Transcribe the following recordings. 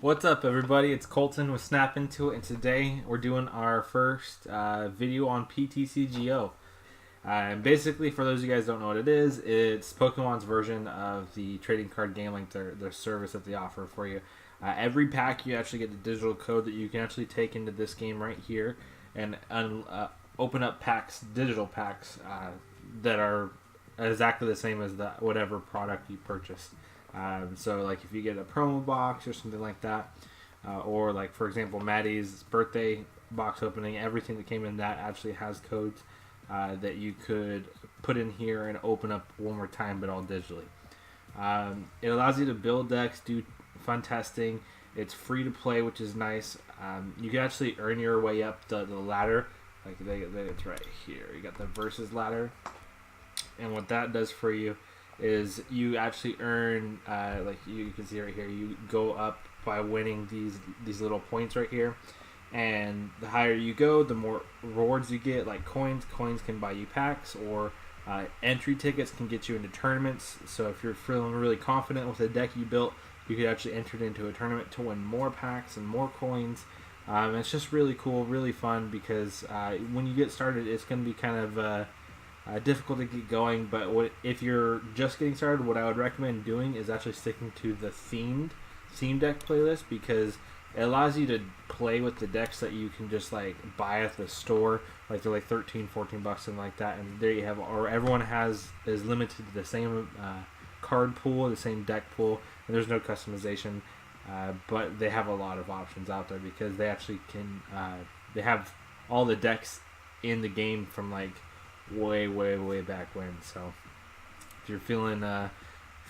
What's up, everybody? It's Colton with Snap Into It, and today we're doing our first video on PTCGO. And basically, for those of you guys who don't know what it is, it's Pokemon's version of the trading card game, like their service that they offer for you. Every pack, you actually get the digital code that you can actually take into this game right here and open up packs, digital packs, that are exactly the same as whatever product you purchased. So like if you get a promo box or something like that, or like for example Maddie's birthday box opening, everything that came in that actually has codes that you could put in here and open up one more time, but all digitally. It allows you to build decks, do fun testing. It's free to play, which is nice. You can actually earn your way up the ladder. Like it's right here. You got the versus ladder, and what that does for you is you actually earn, like you can see right here, you go up by winning these little points right here, and the higher you go, the more rewards you get, like coins. Coins can buy you packs, or entry tickets can get you into tournaments. So if you're feeling really confident with the deck you built, you could actually enter it into a tournament to win more packs and more coins. It's just really cool, really fun, because when you get started, it's going to be kind of difficult to get going, but if you're just getting started, what I would recommend doing is actually sticking to the theme deck playlist, because it allows you to play with the decks that you can just like buy at the store. Like they're like 13, 14 bucks, something like that, and there you have, or everyone is limited to the same card pool, the same deck pool, and there's no customization, but they have a lot of options out there, because they actually can they have all the decks in the game from like way back when. So if you're feeling like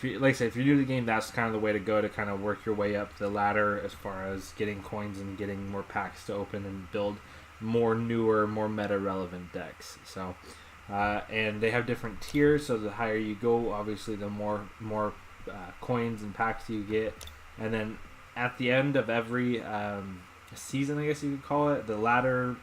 I say, if you're new to the game, that's kind of the way to go to kind of work your way up the ladder as far as getting coins and getting more packs to open and build more newer, more meta relevant decks. So and they have different tiers, so the higher you go, obviously the more coins and packs you get. And then at the end of every season, I guess you could call it, the ladder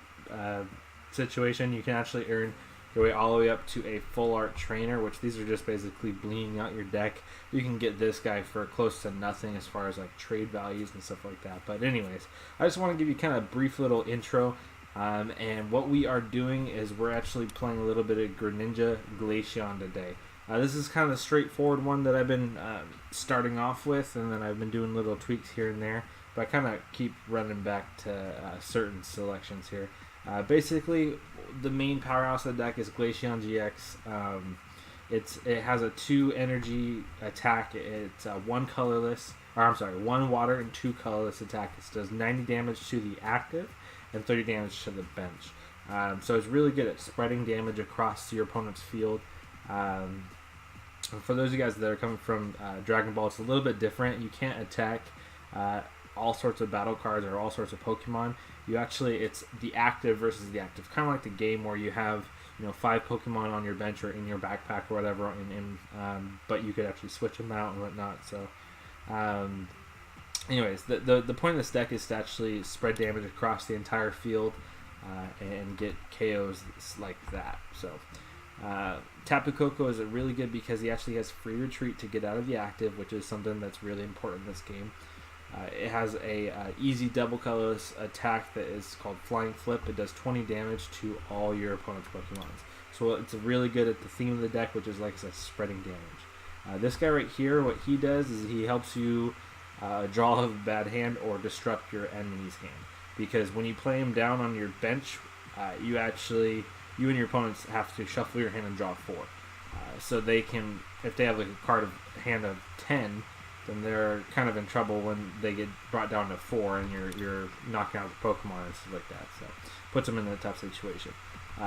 situation, you can actually earn your way all the way up to a full art trainer, which these are just basically blinging out your deck. You can get this guy for close to nothing as far as like trade values and stuff like that. But anyways, I just want to give you kind of a brief little intro. And what we are doing is we're actually playing a little bit of Greninja Glaceon today. This is kind of a straightforward one that I've been starting off with, and then I've been doing little tweaks here and there. But I kind of keep running back to certain selections here. Basically, the main powerhouse of the deck is Glaceon GX. It has a 2 energy attack. It's one water and 2 colorless attack. It does 90 damage to the active and 30 damage to the bench. So it's really good at spreading damage across your opponent's field. For those of you guys that are coming from Dragon Ball, it's a little bit different. You can't attack all sorts of battle cards or all sorts of Pokemon. It's the active versus the active, kind of like the game where you have 5 Pokemon on your bench or in your backpack or whatever, but you could actually switch them out and whatnot. So anyways, the point of this deck is to actually spread damage across the entire field and get KOs like that. So Tapu Koko is really good because he actually has free retreat to get out of the active, which is something that's really important in this game. It has a easy double colorless attack that is called Flying Flip. It does 20 damage to all your opponent's Pokemon. So it's really good at the theme of the deck, which is like I said, spreading damage. This guy right here, what he does is he helps you draw a bad hand or disrupt your enemy's hand. Because when you play him down on your bench, you and your opponents have to shuffle your hand and draw 4. So they can, if they have like a hand of 10, then they're kind of in trouble when they get brought down to 4 and you're knocking out the Pokemon and stuff like that. So puts them in a tough situation.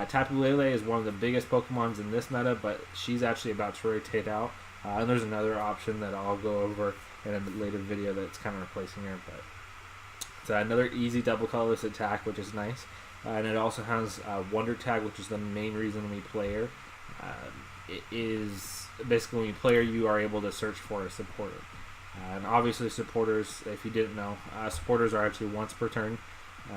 Tapu Lele is one of the biggest Pokemons in this meta, but she's actually about to rotate out. And there's another option that I'll go over in a later video that's kind of replacing her. But it's another easy double colorless attack, which is nice. And it also has Wonder Tag, which is the main reason we play her. It is basically when you play her, you are able to search for a supporter. And obviously supporters, if you didn't know, supporters are actually once per turn.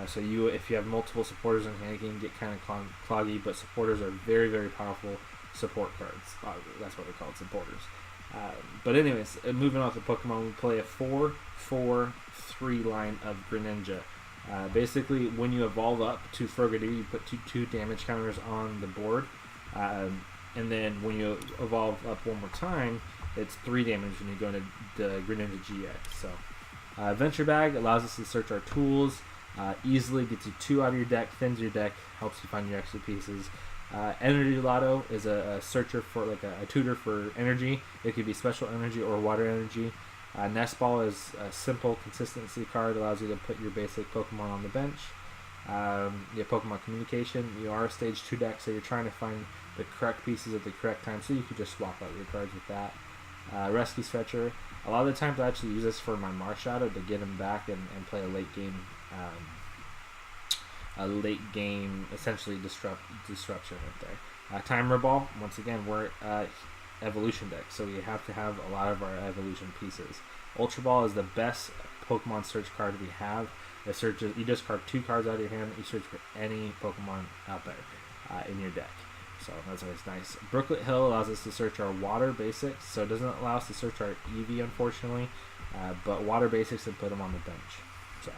So if you have multiple supporters in hand, it can get kind of cloggy, but supporters are very, very powerful support cards. That's what they're called, supporters. But anyways, moving on to Pokemon, we play a 4-4-3 line of Greninja. Basically, when you evolve up to Frogadier, you put two damage counters on the board. And then when you evolve up one more time, it's 3 damage when you go into the Greninja GX. So, Adventure Bag allows us to search our tools, easily gets you 2 out of your deck, thins your deck, helps you find your extra pieces. Energy Lotto is a searcher for like a tutor for energy. It could be special energy or water energy. Nest Ball is a simple consistency card, allows you to put your basic Pokemon on the bench. You have Pokemon Communication. You are a stage 2 deck, so you're trying to find the correct pieces at the correct time, so you could just swap out your cards with that. Rescue Stretcher. A lot of the times I actually use this for my Marshadow to get him back and play a late game essentially disruption right there. Timer Ball, once again, we're evolution deck, so we have to have a lot of our evolution pieces. Ultra Ball is the best Pokemon search card we have. It searches, you discard 2 cards out of your hand, you search for any Pokemon out there in your deck. So that's always nice. Brooklet Hill allows us to search our water basics, so it doesn't allow us to search our EV, unfortunately, but water basics and put them on the bench. So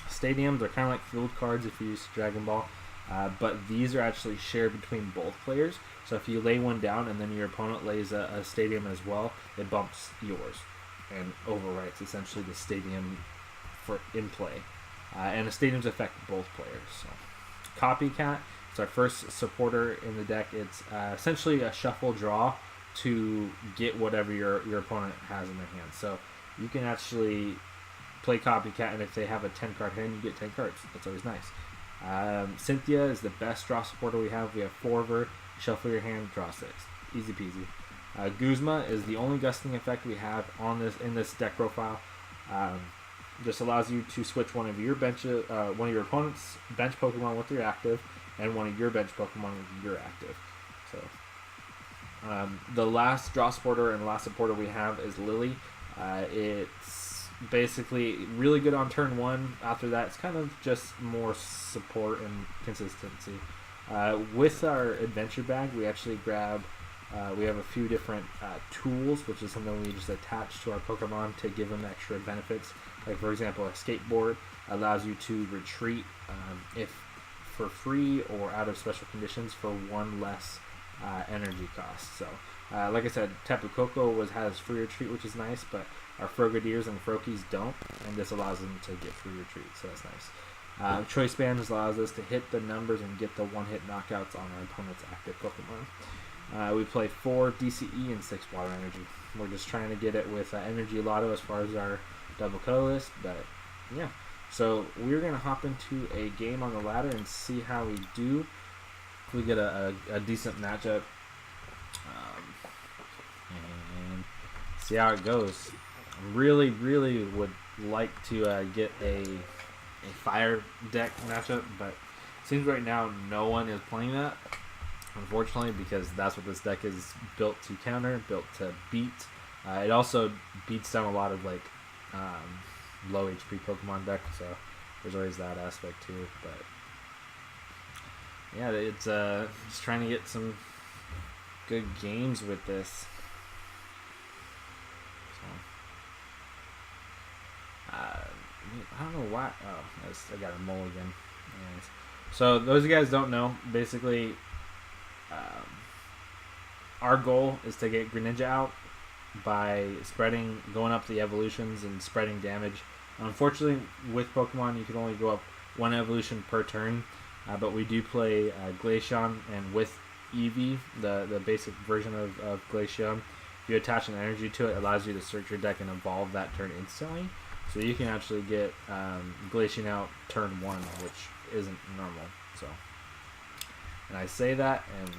stadiums are kind of like field cards if you use Dragon Ball, but these are actually shared between both players. So if you lay one down and then your opponent lays a stadium as well, it bumps yours and overwrites essentially the stadium for in play. And the stadiums affect both players. So Copycat. It's our first supporter in the deck. It's essentially a shuffle draw to get whatever your opponent has in their hand. So you can actually play Copycat, and if they have a 10-card hand, you get 10 cards. That's always nice. Cynthia is the best draw supporter we have. We have 4 of her. Shuffle your hand, draw 6. Easy peasy. Guzma is the only gusting effect we have in this deck profile. This allows you to switch one of your opponent's bench Pokemon with your active, and one of your bench Pokemon with your active. So the last draw supporter and last supporter we have is Lily. It's basically really good on turn 1. After that, it's kind of just more support and consistency. With our adventure bag, we actually grab we have a few different tools, which is something we just attach to our Pokemon to give them extra benefits. Like, for example, a skateboard allows you to retreat if for free or out of special conditions for 1 less energy cost. So, like I said, Tapu Koko has free retreat, which is nice, but our Frogadiers and Froakies don't, and this allows them to get free retreat, so that's nice. Choice Bands allows us to hit the numbers and get the 1-hit knockouts on our opponent's active Pokemon. We play 4 DCE and 6 Water Energy. We're just trying to get it with Energy Lotto as far as our double colorless, but yeah. So we're going to hop into a game on the ladder and see how we do. If we get a decent matchup and see how it goes. Really would like to get a fire deck matchup, but it seems right now no one is playing that, unfortunately, because that's what this deck is built to counter, built to beat. It also beats down a lot of like low HP Pokemon deck, so there's always that aspect too. But yeah, it's just trying to get some good games with this. So I don't know why. Oh, I got a mulligan. Anyways. So those of you guys don't know, basically, our goal is to get Greninja out by going up the evolutions and spreading damage. Unfortunately, with Pokemon, you can only go up 1 evolution per turn, but we do play Glaceon, and with Eevee, the basic version of Glaceon, if you attach an energy to it, it allows you to search your deck and evolve that turn instantly. So you can actually get Glaceon out turn 1, which isn't normal. So, and I say that, and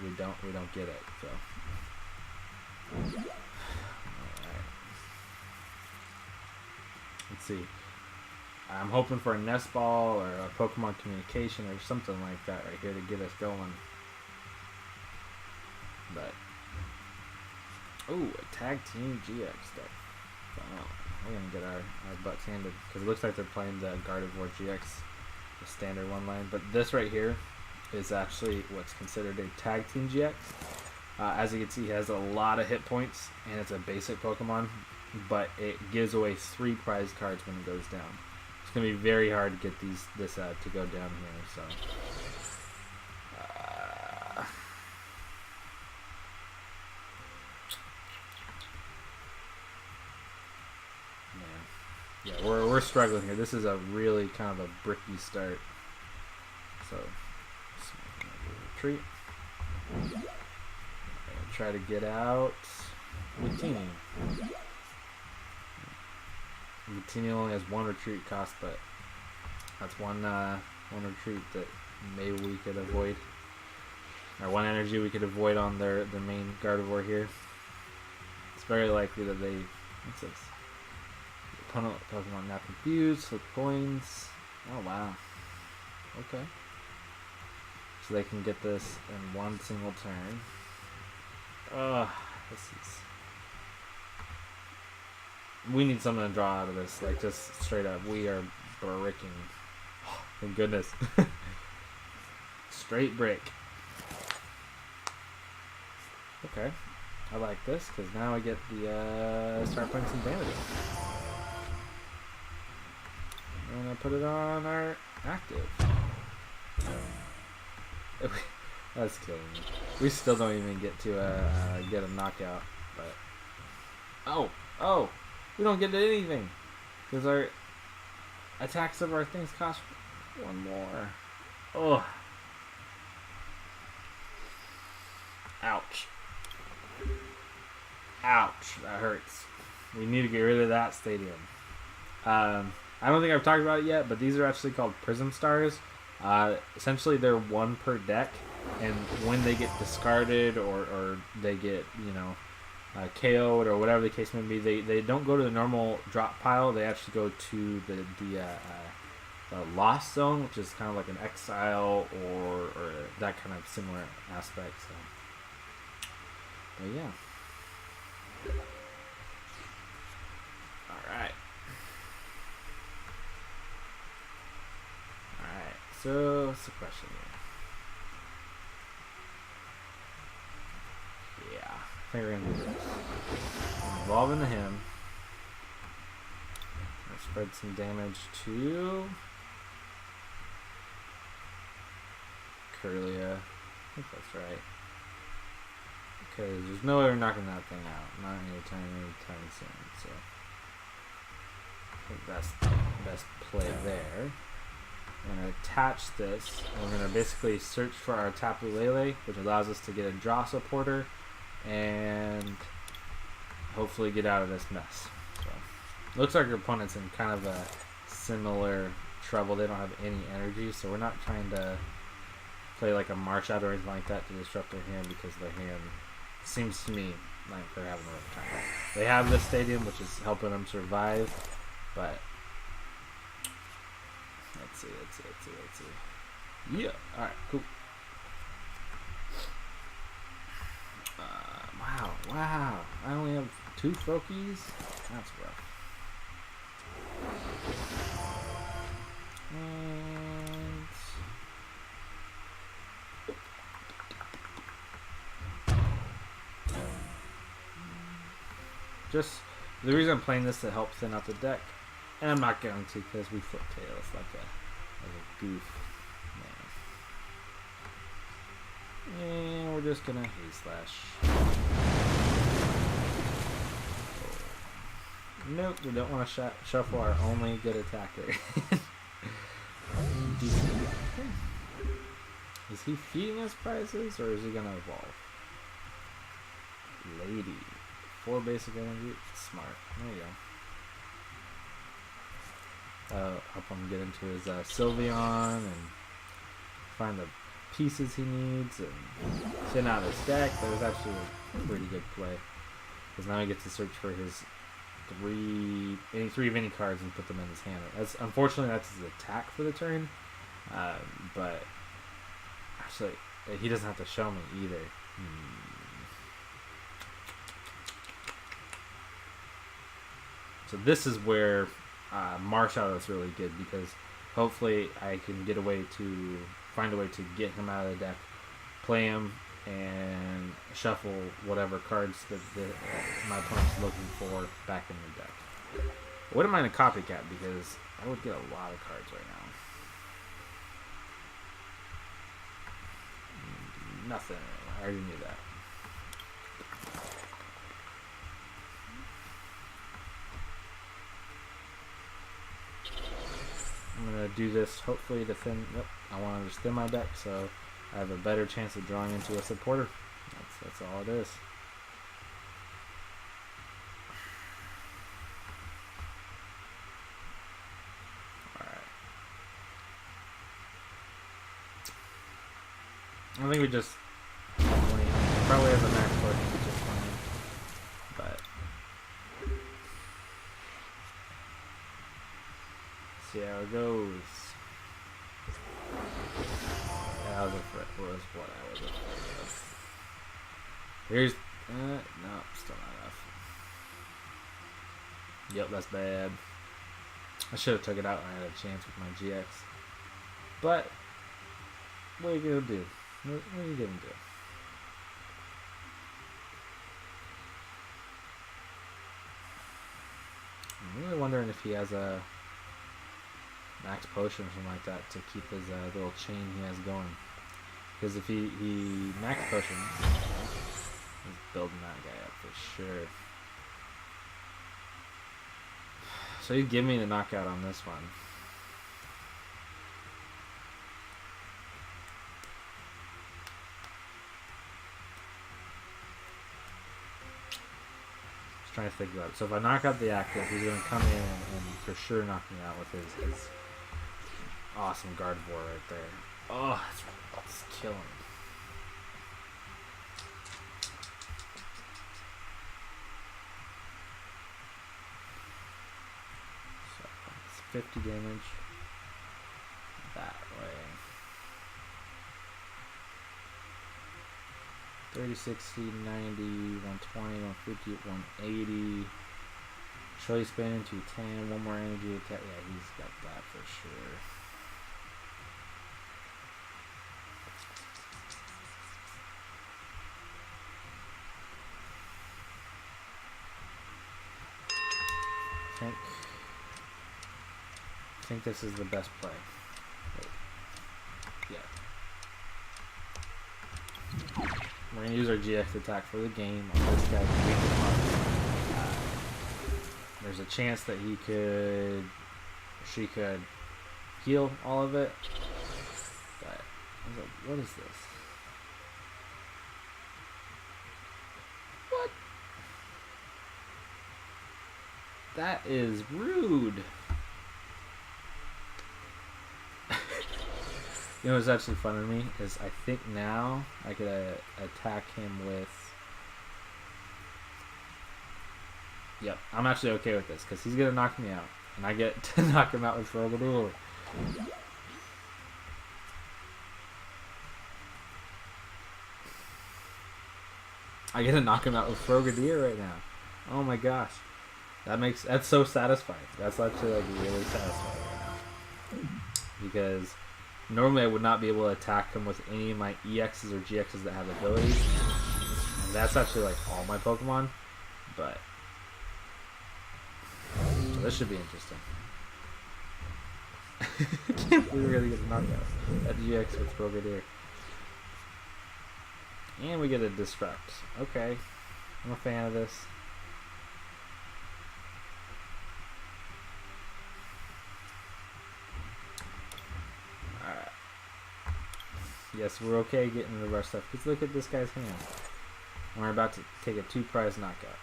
we don't get it. So. Let's see. I'm hoping for a Nest Ball or a Pokemon Communication or something like that right here to get us going. But a Tag Team GX deck. Wow. We're gonna get our butts handed because it looks like they're playing the Gardevoir GX, the standard 1 line. But this right here is actually what's considered a Tag Team GX. As you can see, he has a lot of hit points, and it's a basic Pokemon, but it gives away 3 prize cards when it goes down. It's going to be very hard to get this to go down here, so... Yeah, we're struggling here. This is a really kind of a bricky start. So, retreat. Try to get out Lutini. Lutini only has 1 retreat cost, but that's one retreat that maybe we could avoid. Or 1 energy we could avoid on their main Gardevoir here. It's very likely that they... What's this? Opponent Pokemon now confused, flip coins. Oh wow. Okay. So they can get this in 1 single turn. Ugh, this is... We need something to draw out of this, like just straight up. We are bricking. Oh, thank goodness. Straight brick. Okay. I like this, because now I get the, start putting some damage on. I'm gonna put it on our active. That's killing me. We still don't even get to get a knockout, but oh, we don't get anything because our attacks of our things cost 1 more. Oh, ouch, that hurts. We need to get rid of that stadium. I don't think I've talked about it yet, but these are actually called Prism Stars. Essentially, they're 1 per deck, and when they get discarded or they get, you know, KO'd or whatever the case may be, they don't go to the normal drop pile. They actually go to the lost zone, which is kind of like an exile or that kind of similar aspect. So, but yeah. All right. So, what's the question here? Yeah, I think we're going to do this. Evolve into him. Let's spread some damage to Curlia. I think that's right. Because there's no way we're knocking that thing out. Not anytime soon. So, I think that's the best play there. We're going to attach this. We're going to basically search for our Tapu Lele, which allows us to get a draw supporter and hopefully get out of this mess. So, looks like our opponent's in kind of a similar trouble. They don't have any energy, so we're not trying to play like a Marsh Out or anything like that to disrupt their hand, because their hand seems to me like they're having a rough time. They have this stadium, which is helping them survive, but let's see. Yeah. Alright, cool. Wow. I only have 2 Froakies? That's rough. And... just the reason I'm playing this to help thin out the deck, and I'm not going to because we flip tails like a goof. Man. And we're just gonna haze slash. Nope, we don't want to shuffle our only good attacker. Is he feeding us prizes or is he gonna evolve? Lady. 4 basic energy. Smart. There you go. Help him get into his Sylveon and find the pieces he needs and thin out his deck. That was actually a pretty good play, because now he gets to search for his 3 of any cards and put them in his hand. Unfortunately that's his attack for the turn, but actually he doesn't have to show me either. So this is where Marshadow is really good, because hopefully I can find a way to get him out of the deck, play him, and shuffle whatever cards that my opponent's looking for back in the deck. I wouldn't mind a copycat because I would get a lot of cards right now. Nothing. I already knew that. I'm going to do this hopefully to thin... Yep, I want to just thin my deck so I have a better chance of drawing into a supporter. That's all it is. Alright. I think we just... Probably has a max potion, which is fine. But... see how it goes. Yeah, I was afraid. Was what I was afraid of. Here's no, still not enough. Yep, that's bad. I should have took it out when I had a chance with my GX. But what are you gonna do? What are you gonna do? I'm really wondering if he has a max potion or something like that to keep his little chain he has going. Because if he max potion, he's building that guy up for sure. So he'd give me the knockout on this one. Just trying to think about it. So if I knock out the active, he's going to come in and for sure knock me out with his awesome Gardevoir right there. Oh, that's killing me. So it's 50 damage that way. 30, 60, 90, 120, 150, 180. Showy spin, 210, one more energy attack. Yeah, he's got that for sure. I think this is the best play. Wait. Yeah. We're gonna use our GX attack for the game on this guy. There's a chance that she could heal all of it. But what is this? What? That is rude. You know what's actually fun to me is I think now I could attack him with... Yep, I'm actually okay with this because he's going to knock me out. And I get to knock him out with Frogadier. I get to knock him out with Frogadier right now. Oh my gosh. That's so satisfying. That's actually like really satisfying right now. Because... normally I would not be able to attack him with any of my EXs or GXs that have abilities. And that's actually like all my Pokemon. But so this should be interesting. I can't believe we're gonna get a knockout at GX with Frogadier. And we get a Disrupt. Okay. I'm a fan of this. Yes, we're okay getting the rush stuff. Because look at this guy's hand. And we're about to take a 2-prize knockout.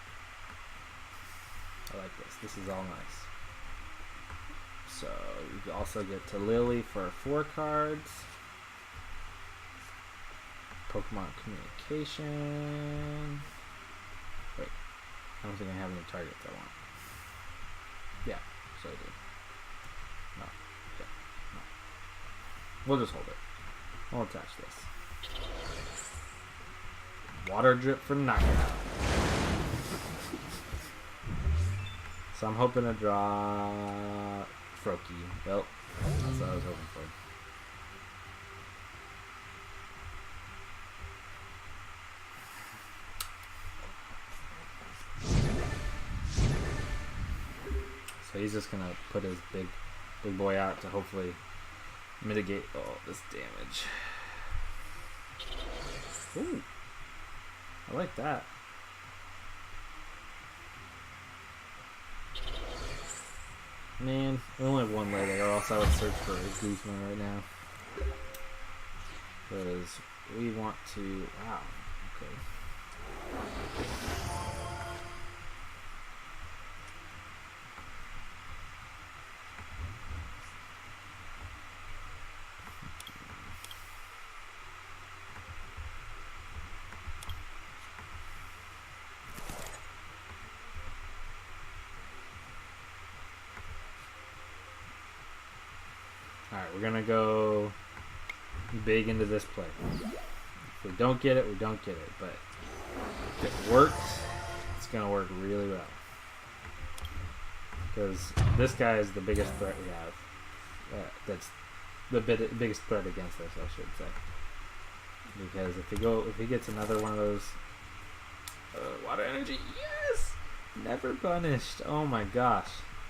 I like this. This is all nice. So, you also get to Lily for 4 cards. Pokemon Communication. Wait. I don't think I have any targets I want. Yeah, so I do. No. Yeah. No. We'll just hold it. I'll attach this. Water Drip for knockout. So I'm hoping to draw Froakie. Well, that's what I was hoping for. So he's just gonna put his big boy out to hopefully mitigate all this damage. Ooh, I like that. Man, we only have one later, or else I would search for a Guzman right now. Because we want to... Wow, okay. Alright, we're gonna go big into this play. If we don't get it, we don't get it. But if it works, it's gonna work really well. Because this guy is the biggest threat we have. That's the biggest threat against us, I should say. Because if he gets another one of those water energy, yes, never punished. Oh my gosh.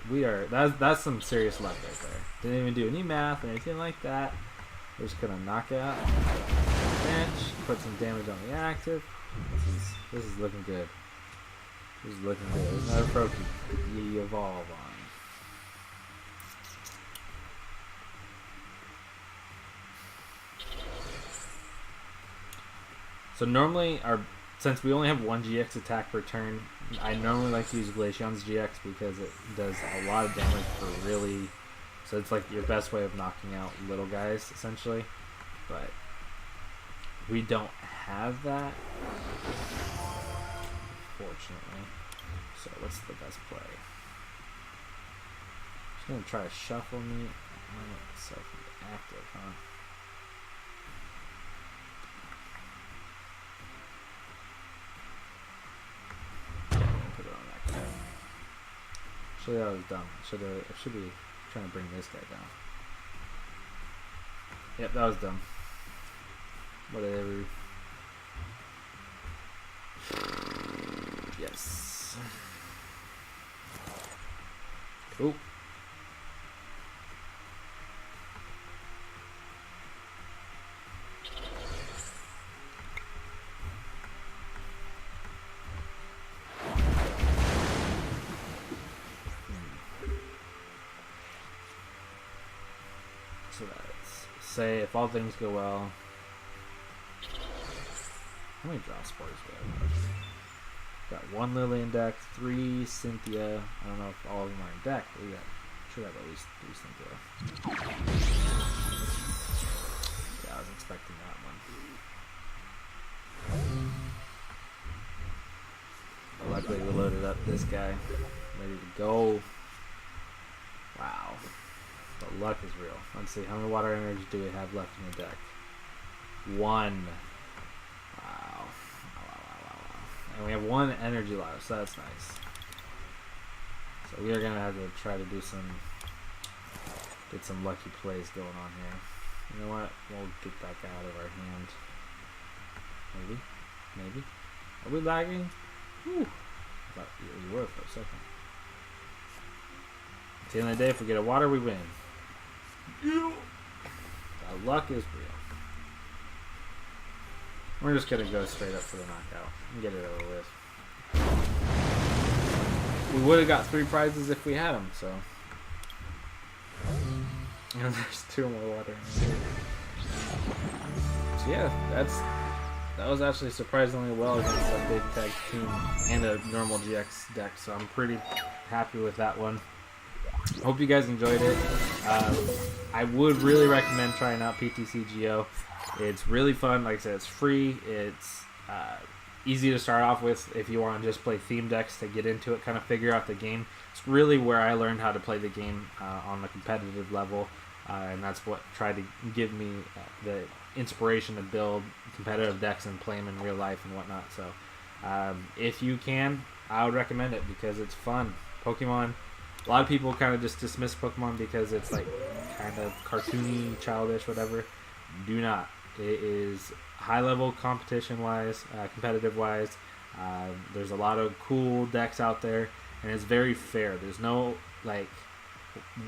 That's some serious luck right there. Didn't even do any math or anything like that. We're just gonna knock it out. Bench, put some damage on the active. This is looking good. This is looking good. There's another Proki. You evolve on. So normally since we only have one GX attack per turn, I normally like to use Glaceon's GX because it does a lot of damage for really... So it's like your best way of knocking out little guys, essentially. But we don't have that, fortunately. So what's the best play? Just gonna try to shuffle me. I want myself active, huh? Actually, that was dumb. I should be trying to bring this guy down. Yep, that was dumb. Whatever. Yes. Oop. So that's, say if all things go well. How many draw spores do I have? Got one Lily in deck, 3 Cynthia. I don't know if all of them are in deck, but we should have at least 3 Cynthia. Yeah, I was expecting that one. But luckily we loaded up this guy, ready to go. Wow. The luck is real. Let's see, how many water energy do we have left in the deck? 1. Wow. And we have 1 energy left, so that's nice. So we are gonna have to try to get some lucky plays going on here. You know what? We'll get that guy out of our hand. Maybe. Are we lagging? Whew. I thought we were for a second. At the end of the day, if we get a water, we win. That luck is real. We're just gonna go straight up for the knockout and get it over with. We would have got 3 prizes if we had them, so. And there's 2 more water. So yeah, that was actually surprisingly well against a big tag team and a normal GX deck, so I'm pretty happy with that one. Hope you guys enjoyed it. I would really recommend trying out PTCGO. It's really fun. Like I said, it's free. It's easy to start off with if you want to just play theme decks to get into it, kind of figure out the game. It's really where I learned how to play the game on the competitive level, and that's what tried to give me the inspiration to build competitive decks and play them in real life and whatnot. So if you can, I would recommend it because it's fun. Pokemon, a lot of people kind of just dismiss Pokemon because it's like kind of cartoony, childish, whatever. Do not. It is high level competition wise, competitive wise. There's a lot of cool decks out there, and it's very fair. There's no like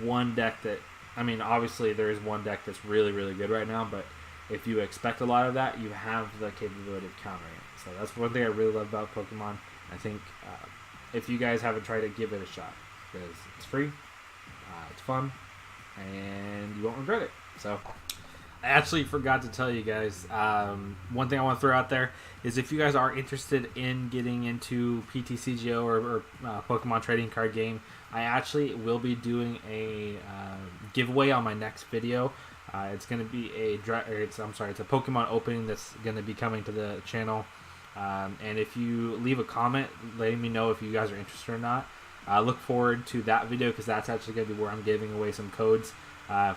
one deck that, I mean, obviously there is one deck that's really, really good right now, but if you expect a lot of that, you have the capability of countering it. So that's one thing I really love about Pokemon. I think if you guys haven't tried it, give it a shot, because it's free, it's fun, and you won't regret it. So I actually forgot to tell you guys, one thing I want to throw out there is if you guys are interested in getting into PTCGO or Pokemon trading card game, I actually will be doing a giveaway on my next video. It's going to be it's a Pokemon opening that's going to be coming to the channel. And if you leave a comment letting me know if you guys are interested or not, look forward to that video, because that's actually going to be where I'm giving away some codes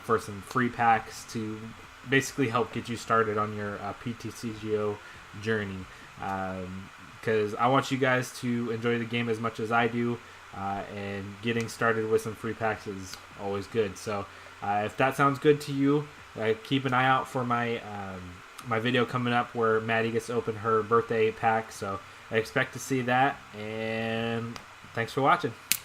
for some free packs to basically help get you started on your PTCGO journey. Because I want you guys to enjoy the game as much as I do, and getting started with some free packs is always good. So if that sounds good to you, keep an eye out for my my video coming up where Maddie gets to open her birthday pack. So I expect to see that, and thanks for watching.